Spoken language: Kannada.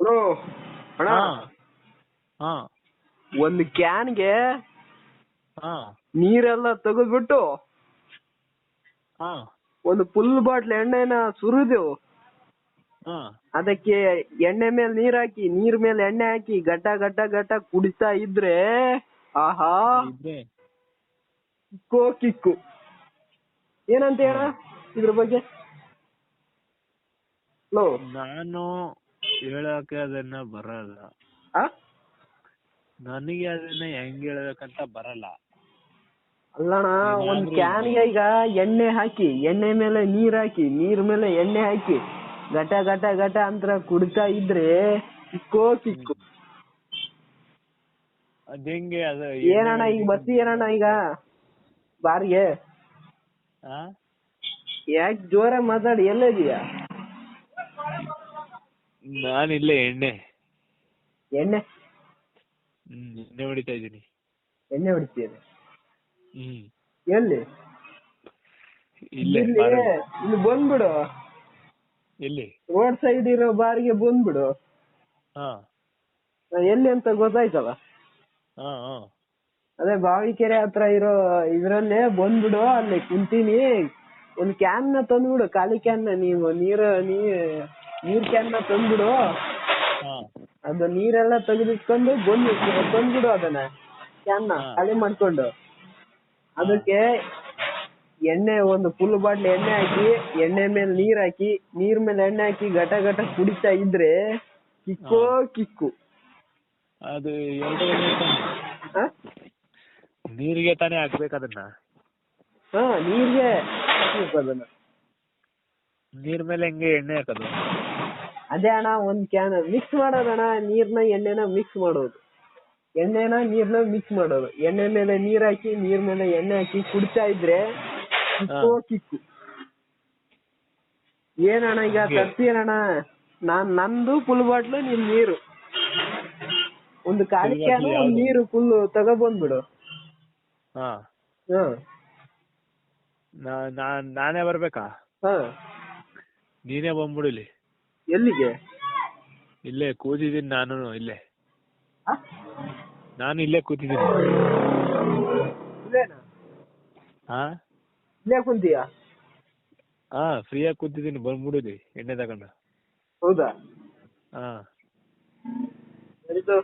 ಬ್ರೋ ಅಣ್ಣ, ಹಾ ಹಾ ಒಂದು ಕ್ಯಾನ್ಗೆ ಹಾ ನೀರೆಲ್ಲ ತೆಗೆದ್ಬಿಟ್ಟು ಹಾ ಒಂದು ಫುಲ್ ಬಾಟ್ಲ್ ಎಣ್ಣೆನ ಸುರಿದು ಹಾ ಅದಕ್ಕೆ ಎಣ್ಣೆ ಮೇಲೆ ನೀರ್ ಹಾಕಿ, ನೀರ್ ಮೇಲೆ ಎಣ್ಣೆ ಹಾಕಿ ಗಡ್ಡ ಗಡ್ಡ ಗಡ್ಡ ಕುಡಿತಾ ಇದ್ರೆ ಆಹಾ ಇದ್ರೆ ಕಿಕ್ಕು. ಏನಂತ ಹೇಳ ಇದ್ರ ಬಗ್ಗೆ? ನಾನು ಹೇಳಕ್ಕೆ ಅದನ್ನ ಬರಲ್ಲ. ನನಗೆ ಅದನ್ನ ಹೆಂಗ್ ಹೇಳ್ಬೇಕಂತ ಬರಲ್ಲ. ಅಲ್ಲಣ್ಣ, ಒಂದ್ ಕ್ಯಾನ್ಗೆ ಈಗ ಎಣ್ಣೆ ಹಾಕಿ, ಎಣ್ಣೆ ಮೇಲೆ ನೀರ್ ಹಾಕಿ, ನೀರ್ ಮೇಲೆ ಎಣ್ಣೆ ಹಾಕಿ ಘಟ ಘಟ ಘಟ ಅಂತ ಕುಡಿತಾ ಇದ್ರೆ ಕಿಕ್ಕು. ಅದಂಗೆ ಅದು ಏನಣ್ಣ ಈಗ ಬಸ್ಸಿ ಏನಣ್ಣ ಈಗ ಬಾರಿಗೆ? ಯಾಕೆ ಜೋರ ಮಾತಾಡಿ, ಎಲ್ಲದೀಯ? ನಾನಿಲ್ಲೇ ಎಣ್ಣೆ ಎಣ್ಣೆ ಹೊಡಿತಾ ಇದೀನಿ. ಎಣ್ಣೆ ಹೊಡಿತೀರಿ? ಹ್ಮ್. ಎಲ್ಲಿ? ಇಲ್ಲೇ ಇಲ್ಲಿ ಬಂದ್ಬಿಡು. ಎಲ್ಲಿ? ರೋಡ್ ಸೈಡ್ ಇರೋ ಬಾರಿಗೆ ಬಂದ್ಬಿಡು. ಎಲ್ಲಿ ಅಂತ ಗೊತ್ತಾಯ್ತಲ್ಲ? ಅದೇ ಬಾವಿಕೆರೆ ಹತ್ರ ಇರೋ ಇದ್ರಲ್ಲೇ ಬಂದ್ಬಿಡು. ಅಲ್ಲಿ ಕುಂತೀನಿ. ಒಂದ್ ಕ್ಯಾನ್ ನ ತಂದ್ಬಿಡು, ಖಾಲಿ ಕ್ಯಾನ್ ನ. ನೀವು ನೀರ್ ಕ್ಯಾನ್ ನ ತಂದ್ಬಿಡು. ಅದು ನೀರೆಲ್ಲ ತೆಗೆದಿಟ್ಕೊಂಡು ತಂದ್ಬಿಡು ಅದನ್ನ, ಕ್ಯಾನ್ ನ ಖಾಲಿ ಮಾಡ್ಕೊಂಡು. ಅದಕ್ಕೆ ಎಣ್ಣೆ, ಒಂದು ಫುಲ್ ಬಾಟ್ಲ್ ಎಣ್ಣೆ ಹಾಕಿ, ಎಣ್ಣೆ ಮೇಲೆ ನೀರ್ ಹಾಕಿ, ನೀರ್ ಮೇಲೆ ಎಣ್ಣೆ ಹಾಕಿ ಘಟ ಘಟ ಕುಡಿತಾ ಇದ್ರೆ ಕಿಕ್ಕು. ಅದು ನೀರಿಗೆ ತಾನೇ ಹಾಕ್ಬೇಕು ಅದನ್ನ. ನೀರ್ಗೆ ಹಾಕ್ಬೇಕು ಅದನ್ನ. ನೀರ್ ಮೇಲೆ ಹೆಂಗೆ ಎಣ್ಣೆ ಹಾಕೋದು? ಅದೇ ಅಣ್ಣ, ಒಂದ್ ಕ್ಯಾನ್ ಮಿಕ್ಸ್ ಮಾಡೋದಣ್ಣ. ನೀರ್ನ ಎಣ್ಣೆನ ಮಿಕ್ಸ್ ಮಾಡೋದು, ಎಣ್ಣೆನ ನೀರ್ನ ಮಿಕ್ಸ್ ಮಾಡೋದು. ಎಣ್ಣೆ ಮೇಲೆ ನೀರ್ ಹಾಕಿ, ನೀರ್ ಮೇಲೆ ಎಣ್ಣೆ ಹಾಕಿ ಕುಡಿತಾ ಇದ್ರೆ ಕಿಕ್ಕು. ಏನಣ್ಣ ಈಗ ತರ್ತೀನಣ್ಣ? ನಂದು ಫುಲ್ ಬಾಟ್ಲು, ನಿನ್ ನೀರು. ಒಂದು ಖಾಲಿ ಕ್ಯಾನು, ಒಂದ್ ನೀರು ಫುಲ್ ತಗೊಬಂದ್ಬಿಡು. ನಾನೇ ಬರ್ಬೇಕಾ? ನೀನೇ ಬಂದ್ಬಿಡು ಇಲ್ಲಿ. ಎಲ್ಲಿಗೆ? ಇಲ್ಲೇ ಕೂತಿದ್ದೀನಿ ನಾನು. ನಾನು ಇಲ್ಲೇ ಕೂತಿದ್ದೀನಿ. ಇಲ್ಲೇ ಕುಂತೀಯಾ? ಫ್ರೀಯಾಗಿ ಕೂತಿದ್ದೀನಿ, ಬಂದ್ಬಿಡುದಿ ಎಣ್ಣೆ ತಗೊಂಡು. ಹೌದಾ? ಹಾ. ಸರಿತು.